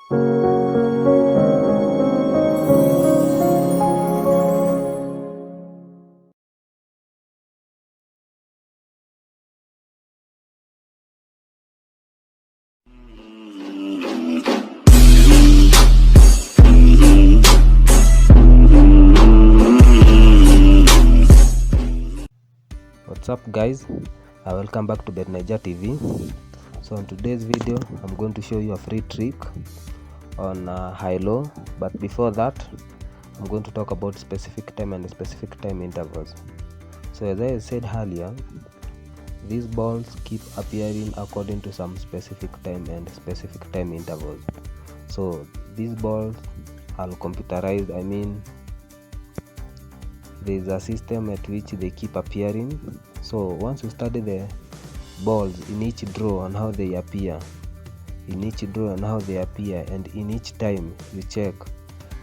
What's up guys, welcome back to BetNaija TV. So in today's video I'm going to show you a free trick on high-low, but before that I'm going to talk about specific time and specific time intervals. So as I said earlier, these balls keep appearing according to some specific time and specific time intervals. So these balls are computerized, I mean there is a system at which they keep appearing. So once you study the balls in each draw and how they appear, and in each time you check,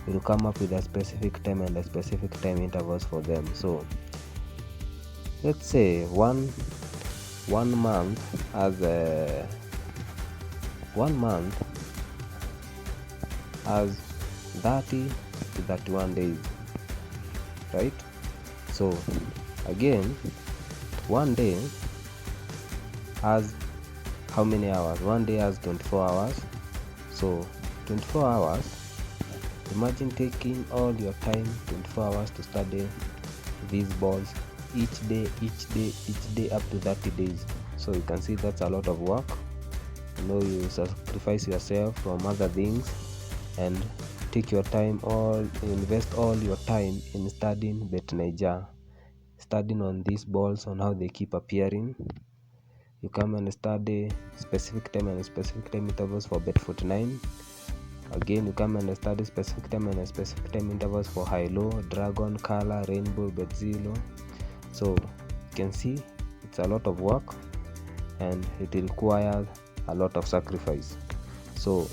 you will come up with a specific time and a specific time intervals for them. So let's say one month has 30 to 31 days, right? So again, one day has how many hours? One day has 24 hours. So 24 hours, imagine taking all your time, 24 hours to study these balls each day up to 30 days. So you can see that's a lot of work. You sacrifice yourself from other things and take your time, invest all your time in studying BetNaija, studying on these balls, on how they keep appearing. You come and study specific time and specific time intervals for Bet49. Again, you come and study specific time and specific time intervals for high-low, dragon, color, rainbow, BetZero. So you can see it's a lot of work and it requires a lot of sacrifice. So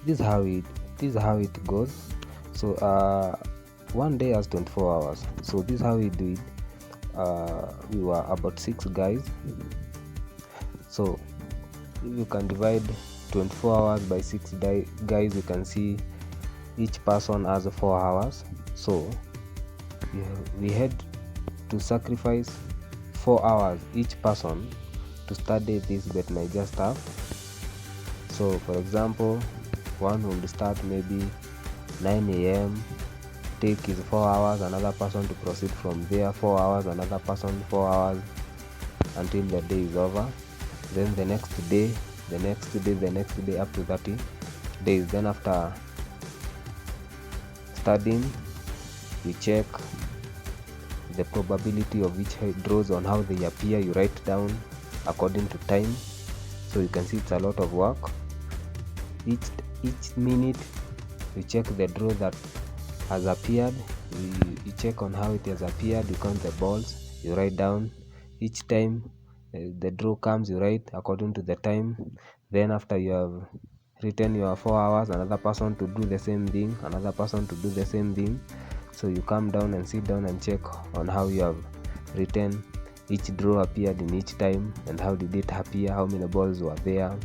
this is how it goes. So one day has 24 hours. So this is how we do it. We were about 6 guys. So if you can divide 24 hours by 6 guys, you can see each person has 4 hours. So we had to sacrifice 4 hours each person to study this BetNaija stuff. So for example, one will start maybe 9 a.m. take his 4 hours, another person to proceed from there, 4 hours, another person 4 hours until the day is over. Then the next day up to 30 days. Then after studying, you check the probability of each draws on how they appear. You write down according to time. So you can see it's a lot of work. Each minute you check the draw that has appeared. You check on how it has appeared. You count the balls. You write down each time the draw comes. You write according to the time. Then after you have written your 4 hours, another person to do the same thing, another person to do the same thing. So you come down and sit down and check on how you have written each draw appeared in each time and how did it appear, how many balls were there,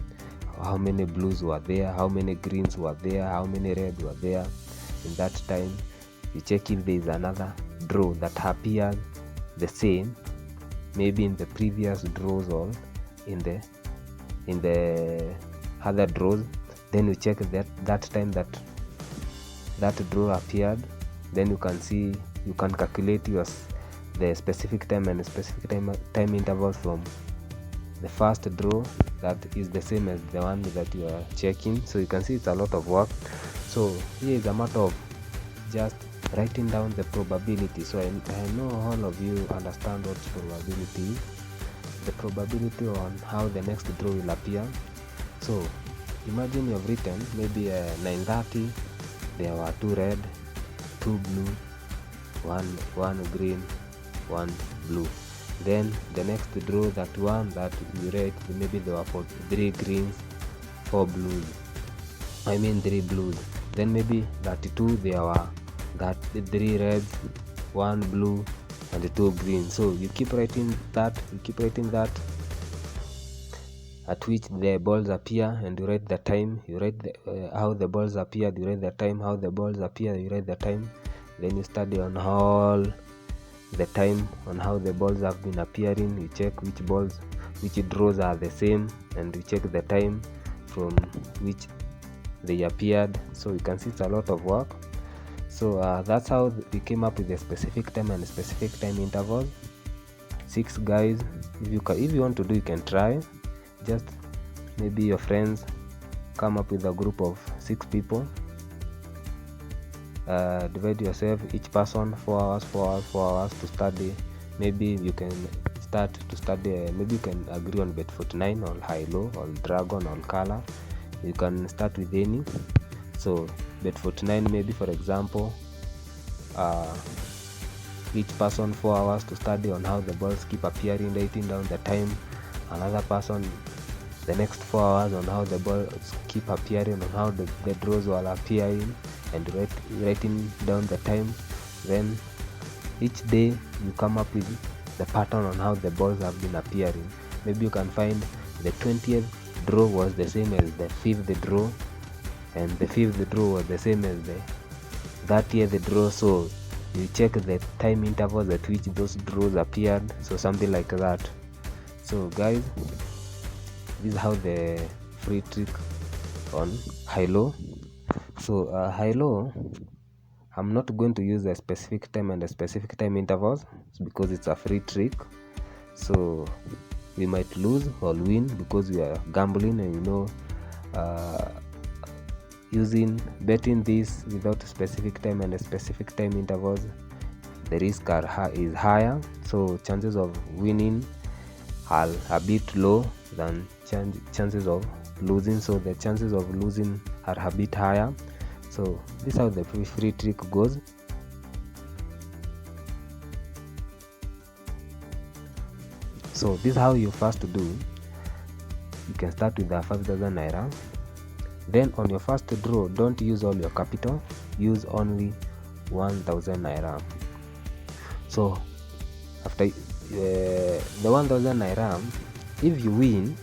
how many blues were there, how many greens were there, how many red were there in that time. You check if there is another draw that appeared the same, maybe in the previous draws or in the other draws. Then you check that time that draw appeared. Then you can calculate the specific time and specific time intervals from the first draw that is the same as the one that you are checking. So you can see it's a lot of work. So here is a matter of just writing down the probability. So I know all of you understand what probability is. The probability on how the next draw will appear. So imagine you have written maybe 9:30 there were 2 red, 2 blue, one green, 1 blue. Then the next draw, that one that you write, maybe there were 3 greens, 4 blues, 3 blues. Then maybe 32 there were 3 reds, 1 blue and 2 green. So you keep writing that at which the balls appear, and you write the time. You write how the balls appeared, you write the time, how the balls appear, you write the time. Then you study on all the time on how the balls have been appearing. You check which draws are the same, and you check the time from which they appeared. So you can see it's a lot of work. So that's how we came up with a specific time and a specific time intervals. 6 guys. If you want to do, you can try. Just maybe your friends come up with a group of 6 people. Divide yourself, each person 4 hours to study. Maybe you can start to study, maybe you can agree on Bet 9 or high-low or dragon or color. You can start with any. So Bet 9, maybe for example, each person 4 hours to study on how the balls keep appearing, writing down the time. Another person the next 4 hours on how the balls keep appearing, on how the draws will appearing, and writing down the time. Then each day you come up with the pattern on how the balls have been appearing. Maybe you can find the 20th draw was the same as the 5th draw, and the 5th draw was the same as the 30th draw. So you check the time intervals at which those draws appeared, so something like that. So guys, this is how the free trick on high-low. So high-low, I'm not going to use a specific time and a specific time intervals because it's a free trick. So we might lose or win because we are gambling, and betting this without a specific time and a specific time intervals, the risk is higher. So chances of winning are a bit low than chances of losing. So the chances of losing are a bit higher. So this is how the free trick goes. So this is how you first do. You can start with the 5,000 naira. Then on your first draw, don't use all your capital, use only 1,000 naira. So after the 1,000 naira, if you win,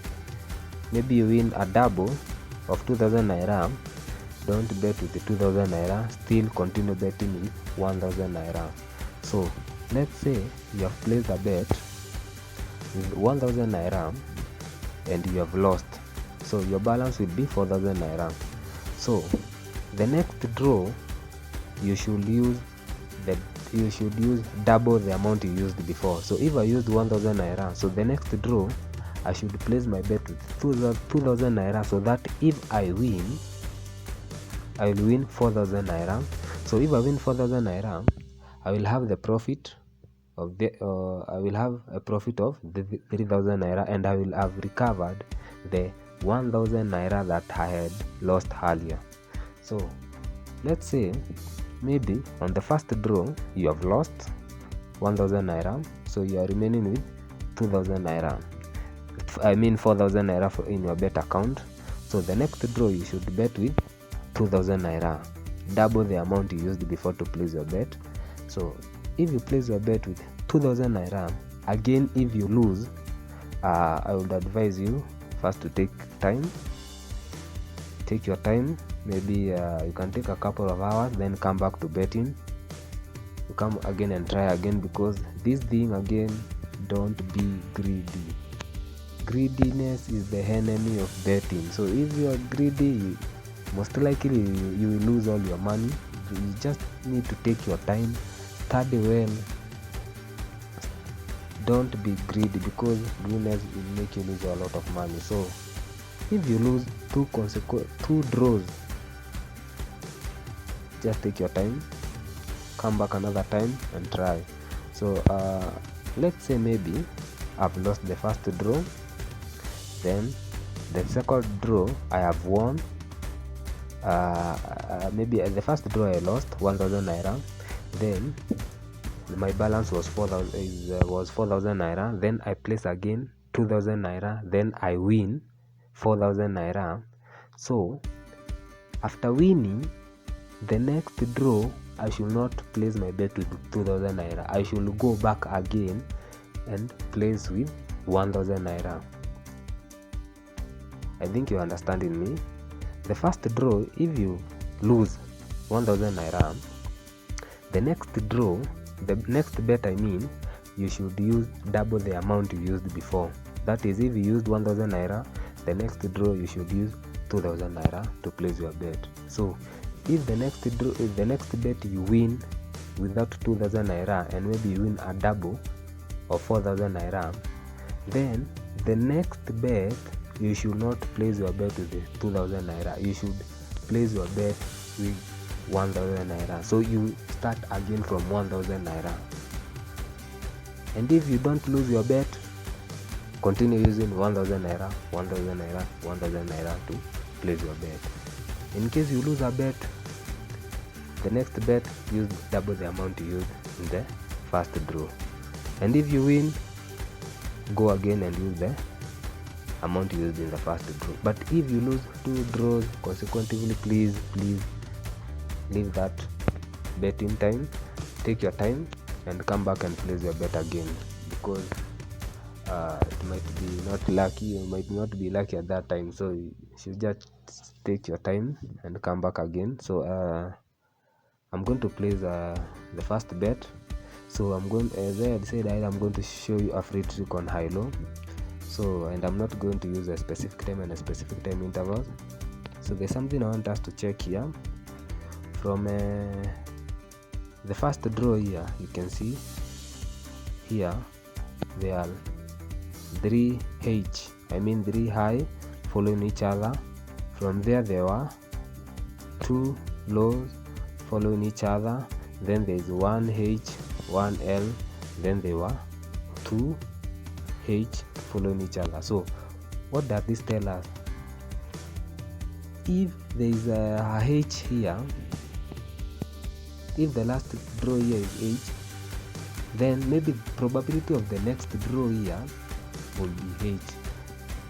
maybe you win a double of 2,000 naira, don't bet with the 2,000 naira, still continue betting with 1,000 naira. So let's say you have placed a bet with 1,000 naira and you have lost, so your balance will be 4,000 naira. So the next draw you should use double the amount you used before. So if I used 1,000 naira, so the next draw I should place my bet with 2,000 naira, so that if I win, I will win 4,000 naira. So if I win 4,000 naira, I will have the profit of the I will have a profit of the 3,000 naira, and I will have recovered the 1,000 naira that I had lost earlier. So let's say maybe on the first draw you have lost 1,000 naira, so you are remaining with 2,000 naira. 4,000 naira in your bet account. So the next draw you should bet with 2,000 naira, double the amount you used before to place your bet. So if you place your bet with 2,000 naira, again if you lose, I would advise you first to take your time. Maybe you can take a couple of hours, then come back to betting. You come again and try again, because this thing again, don't be greedy. Greediness is the enemy of betting. So if you are greedy, most likely you will lose all your money. You just need to take your time, study well. Don't be greedy, because greediness will make you lose a lot of money. So if you lose two draws, just take your time, come back another time and try. So let's say maybe I've lost the first draw, then the second draw I have won. Maybe the first draw I lost 1,000 naira, then my balance was 4,000 naira. Then I place again 2,000 naira, then I win 4,000 naira. So after winning the next draw, I should not place my bet with 2,000 naira. I should go back again and place with 1,000 naira. I think you're understanding me. The first draw, if you lose 1000 naira, the next draw, the next bet, I mean, you should use double the amount you used before. That is, if you used 1000 naira, the next draw you should use 2000 naira to place your bet. So if the next draw, if the next bet you win without 2000 naira and maybe you win a double of 4000 naira, then the next bet you should not place your bet with the 2000 naira. You should place your bet with 1000 naira. So you start again from 1000 naira. And if you don't lose your bet, continue using 1000 naira, 1000 naira, 1000 naira to place your bet. In case you lose a bet, the next bet, use double the amount you used in the first draw. And if you win, go again and use the amount you used in the first draw. But if you lose 2 draws consecutively, please leave that betting time, take your time and come back and place your bet again, because it might be not lucky, you might not be lucky at that time. So you should just take your time and come back again. So I'm going to place the first bet. So I'm going, as I had said, I'm going to show you a free trick on high-low. So, and I'm not going to use a specific time and a specific time interval. So there's something I want us to check here. From the first draw here, you can see here there are 3 high following each other. From there were 2 lows following each other. Then there is 1 H, 1 L. Then there were 2 H following each other. So what does this tell us? If there is a H here, if the last draw here is H, then maybe the probability of the next draw here will be H.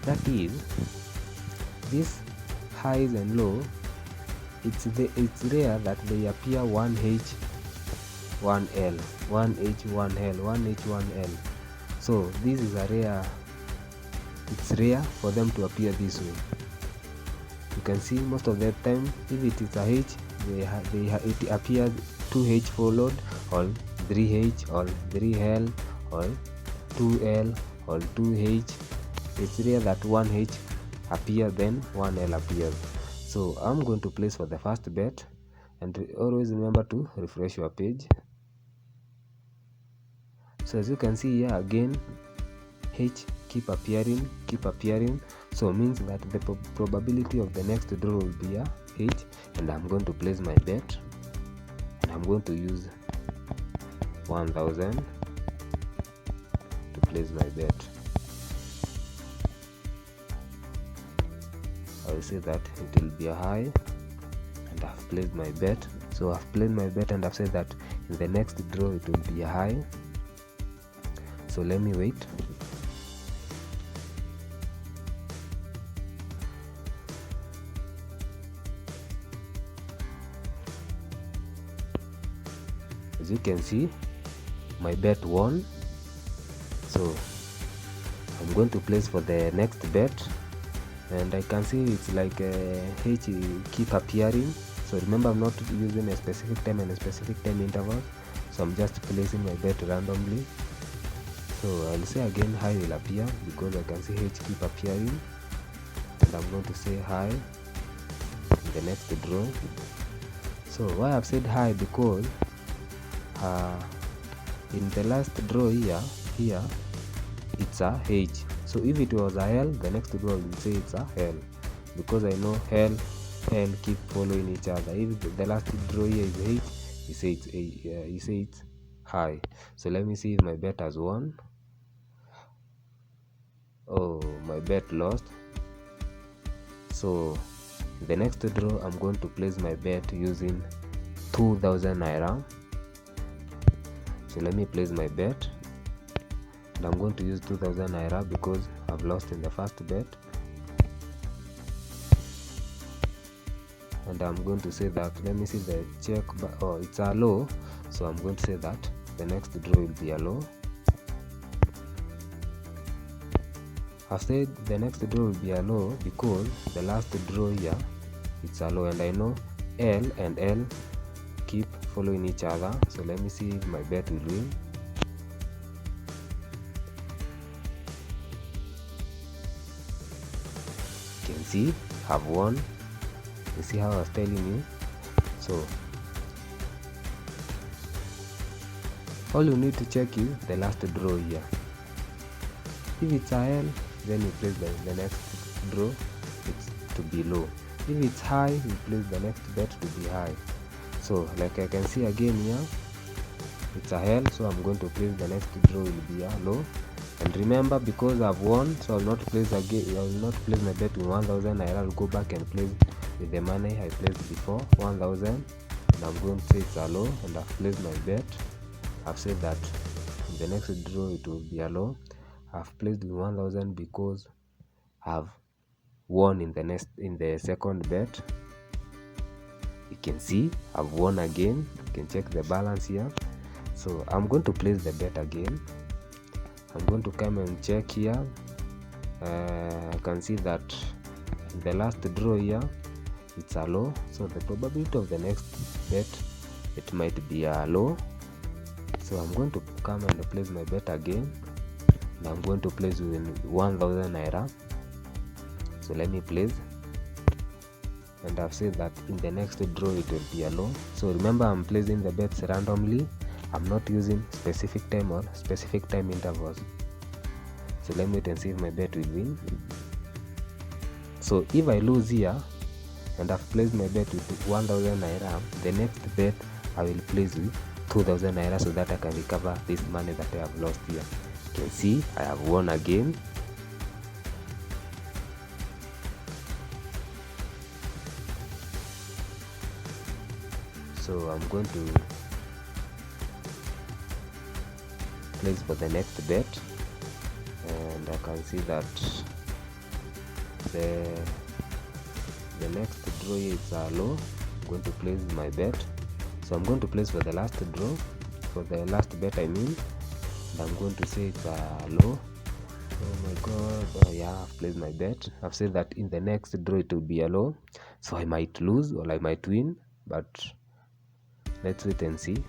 That is, these highs and low, it's rare that they appear 1H, 1L, 1H, 1L, 1H, 1L. So this is a rare, it's rare for them to appear this way. You can see most of the time, if it is a H, it appears 2H followed, or 3H, or 3L, or 2L, or 2H. It's rare that 1H appears, then 1L appears. So I'm going to place for the first bet, and always remember to refresh your page. So as you can see here again, H keep appearing, so means that the probability of the next draw will be a H. And I'm going to place my bet, and I'm going to use 1000 to place my bet. I will say that it will be a high, and I've placed my bet. So I've placed my bet and I've said that in the next draw it will be a high. So let me wait. As you can see, my bet won. So I'm going to place for the next bet, and I can see it's like H keep appearing. So remember, I'm not using a specific time and a specific time interval, so I'm just placing my bet randomly. So I'll say again high will appear because I can see H keep appearing, and I'm going to say high in the next draw. So why I've said high, because in the last draw here it's a H. So if it was a L, the next draw will say it's a L, because I know L keep following each other. If the last draw here is H, you say it's high. So let me see if my bet has won. Oh, my bet lost. So the next draw I'm going to place my bet using 2000 naira. So let me place my bet, and I'm going to use 2000 naira because I've lost in the first bet. And I'm going to say that, let me see the check, oh, it's a low, so I'm going to say that the next draw will be a low. I've said the next draw will be a low because the last draw here it's a low, and I know L and L keep following each other. So let me see if my bet will win. You can see I've won. You see how I was telling you. So all you need to check is the last draw here. If it's a L, then you place the next draw it's to be low. If it's high, you place the next bet to be high. So like I can see again here, it's a L, so I'm going to place the next draw will be a low. And remember, because I've won, so I will not place again. I will not place my bet with 1,000 naira. I'll go back and place with the money I placed before, 1,000, and I'm going to say it's a low, and I've placed my bet. I've said that in the next draw it will be a low. I've placed 1,000 because I've won in the second bet. You can see I've won again. You can check the balance here. So I'm going to place the bet again. I'm going to come and check here. I can see that in the last draw here it's a low, so the probability of the next bet it might be a low. So I'm going to come and place my bet again, and I'm going to place within 1,000 naira. So let me place, and I've said that in the next draw it will be a low. So remember, I'm placing the bets randomly. I'm not using specific time or specific time intervals. So let me wait and see if my bet will win. So if I lose here and I've placed my bet with 1,000 naira, the next bet I will place with 2,000 naira so that I can recover this money that I have lost here. You can see I have won again. So I'm going to place for the next bet, and I can see that the next draw is a low. I'm going to place my bet. So I'm going to place for the last draw, for the last bet I mean, and I'm going to say it's a low. Oh my god, yeah, I've placed my bet. I've said that in the next draw it will be a low, so I might lose or I might win, but let's wait and see.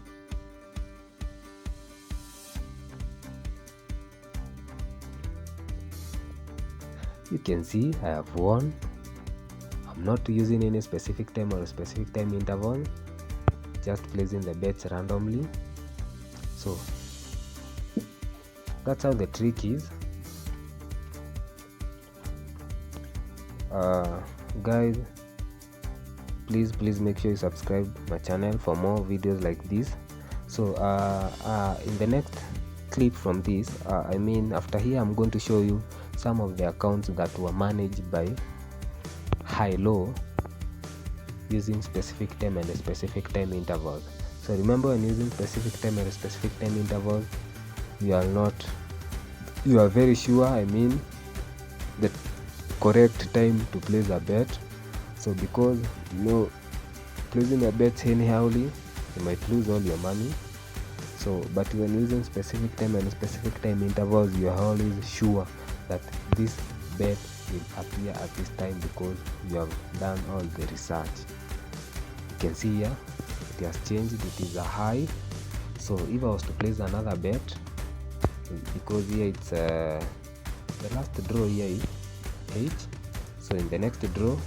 You can see I have won. I'm not using any specific time or a specific time interval, just placing the bets randomly. So that's how the trick is. Guys, please make sure you subscribe my channel for more videos like this. So in the next clip from this, I mean after here, I'm going to show you some of the accounts that were managed by high-low using specific time and a specific time intervals. So remember, when using specific time and a specific time intervals, you are very sure, I mean, the correct time to place a bet. So because placing a bet anyhowly, you might lose all your money. So but when using specific time and specific time intervals, you are always sure that this bet will appear at this time because you have done all the research. You can see here it has changed, it is a high. So if I was to place another bet, because here it's the last draw here is H, so in the next draw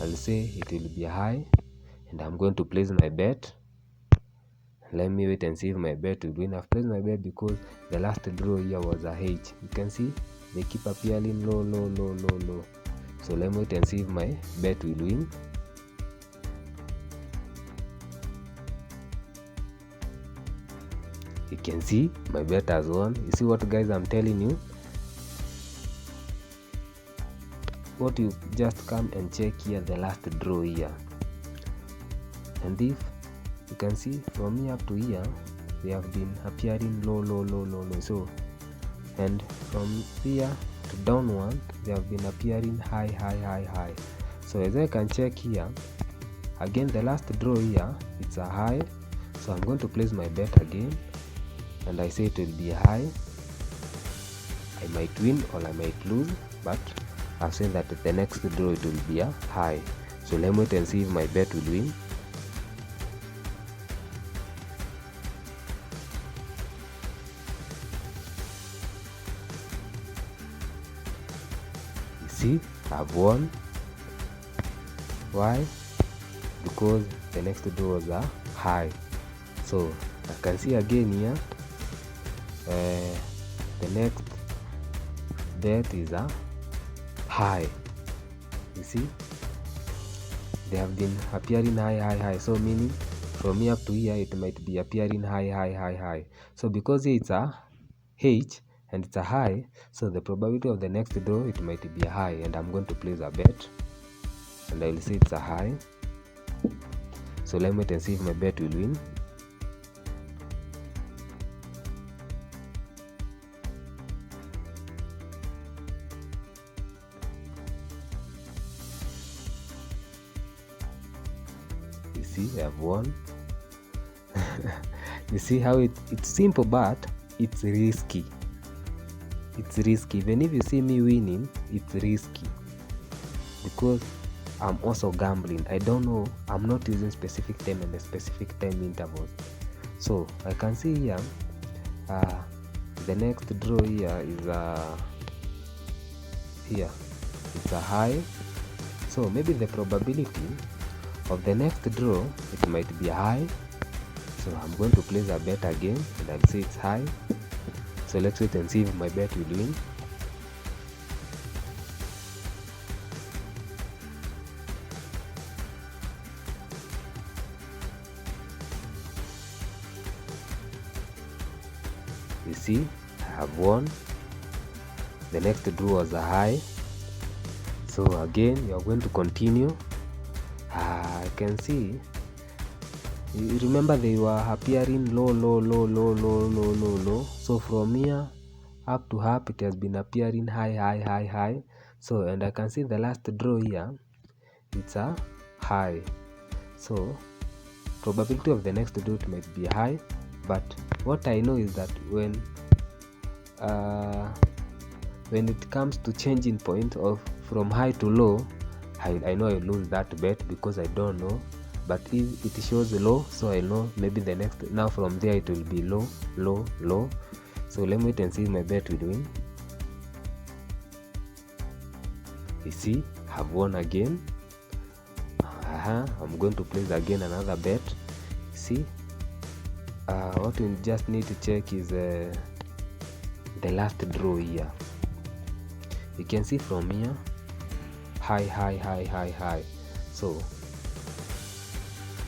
I'll say it will be high, and I'm going to place my bet. Let me wait and see if my bet will win. I've placed my bet because the last draw here was a H. You can see they keep appearing low. So let me wait and see if my bet will win. You can see my bet has won. You see what, guys, I'm telling you? What you just come and check here, the last draw here, and if you can see from here up to here, they have been appearing low. So, and from here to downward, they have been appearing high. So as I can check here, again the last draw here, it's a high. So I'm going to place my bet again, and I say it will be high. I might win or I might lose, but I've said that the next draw it will be a high. So let me wait and see if my bet will win. You see, I've won. Why? Because the next draw was a high. So I can see again here, the next bet is a high. You see, they have been appearing high. So meaning from here up to here it might be appearing high. So because here it's a H and it's a high, so the probability of the next draw it might be a high, and I'm going to place a bet and I will say it's a high. So let me wait and see if my bet will win. You see, I've won. You see how it's simple, but it's risky. It's risky. Even if you see me winning, it's risky because I'm also gambling. I don't know, I'm not using specific time and the specific time intervals. So I can see here the next draw here is here it's a high. So maybe the probability of the next draw it might be high. So I'm going to place a bet again and I'll say it's high. So let's wait and see if my bet will win. You see, I have won. The next draw was a high. So again, you are going to continue. I can see. You remember they were appearing low. So from here up to up, it has been appearing high. So, and I can see the last draw here, it's a high. So probability of the next draw it might be high, but what I know is that when it comes to changing point of from high to low, I know I lose that bet because I don't know. But if it shows low, so I know maybe the next, now from there it will be low. So let me wait and see if my bet will win. You see, I've won again. I'm going to place again another bet. See, what we just need to check is the last draw here. You can see from here high. So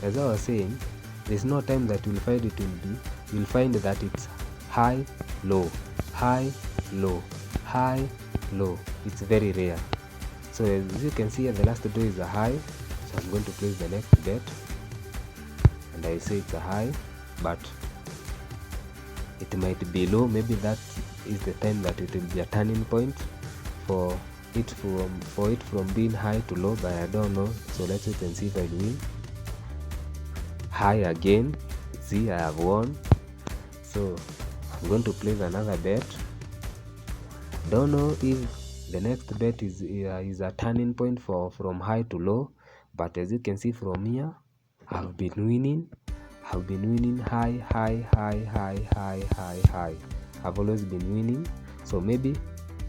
as I was saying, there's no time that you'll find it will be. You'll find that it's high low. It's very rare. So as you can see here, the last draw is a high. So I'm going to place the next bet and I say it's a high, but it might be low. Maybe that is the time that it will be a turning point for it from being high to low, but I don't know. So let's wait and see if I win. High again. See, I have won. So I'm going to place another bet. Don't know if the next bet is a turning point from high to low, but as you can see from here, I've been winning high. I've always been winning. So maybe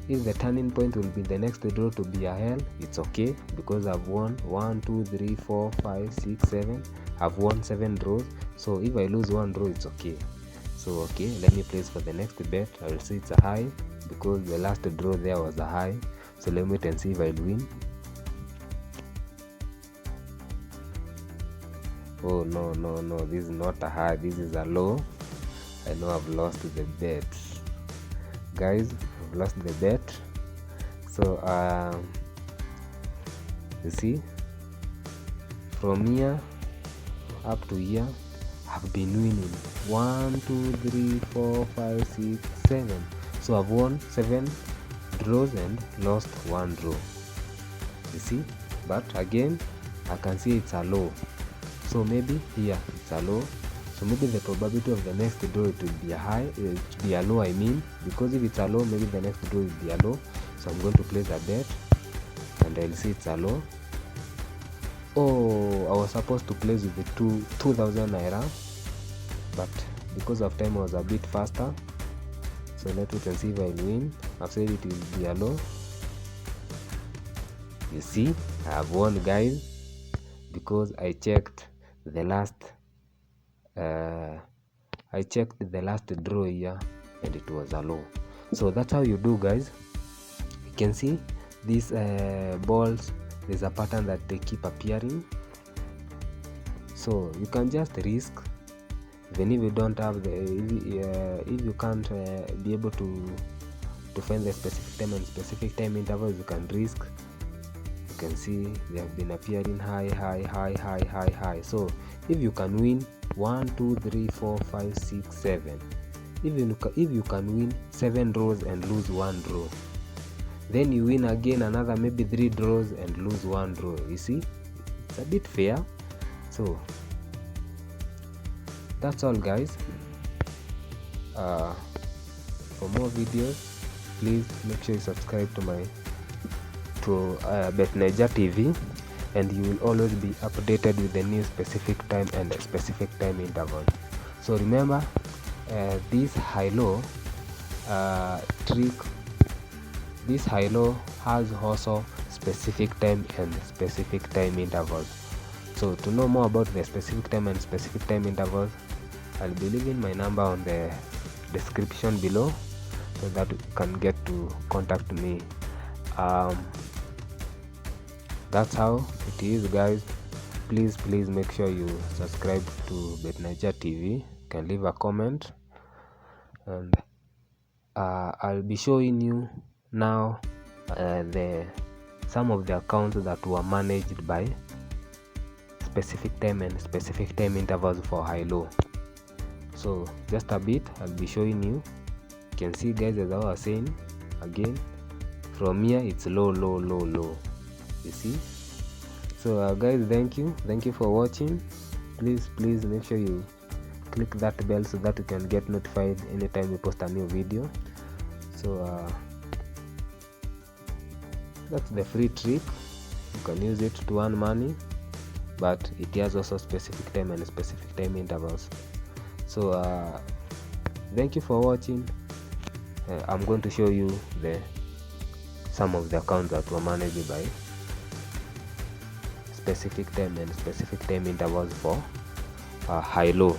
if the turning point will be the next draw to be a hell, it's okay because I've won 1 2 3 4 5 6 7. I've won 7 draws. So if I lose one draw, it's okay. So okay, let me place for the next bet. I will say it's a high because the last draw there was a high. So let me wait and see if I'll win. Oh no, this is not a high, this is a low. I know I've lost the bet, guys. I've lost the bet. So you see, from here up to here, I've been winning 1 2 3 4 5 6 7. So I've won 7 draws and lost 1 draw. You see, but again I can see it's a low. So maybe here it's a low. So maybe the probability of the next draw it will be a high, it will be a low, I mean, because if it's a low, maybe the next draw will be a low. So I'm going to place a bet and I'll see it's a low. Oh, I was supposed to place with the 2,000 naira, but because of time I was a bit faster. So let's wait and see if I'll win. I've said it will be a low. You see, I have won, guys, because I checked the last draw here and it was a low. So that's how you do, guys. You can see these balls, there's a pattern that they keep appearing, so you can just risk. Even if you don't have if you can't be able to find the specific time and specific time intervals, you can risk. You can see they have been appearing high. So if you can win 1 2 3 4 5 6 7, even if you can win 7 draws and lose 1 draw, then you win again another maybe 3 draws and lose 1 draw. You see, it's a bit fair. So that's all, guys. For more videos, please make sure you subscribe to BetNaija TV, and you will always be updated with the new specific time and specific time interval. So remember, this high-low trick, this high-low has also specific time and specific time intervals. So to know more about the specific time and specific time intervals, I'll be leaving my number on the description below so that you can get to contact me. That's how it is, guys. Please make sure you subscribe to BetNaija TV. You can leave a comment, and I'll be showing you now some of the accounts that were managed by specific time and specific time intervals for high-low. So just a bit, I'll be showing you. You can see, guys, as I was saying again, from here it's low. You see. So guys, thank you for watching. Please make sure you click that bell so that you can get notified anytime we post a new video. So that's the free trick. You can use it to earn money, but it has also specific time and specific time intervals. So thank you for watching. I'm going to show you some of the accounts that were managed by specific time and specific time intervals for high-low.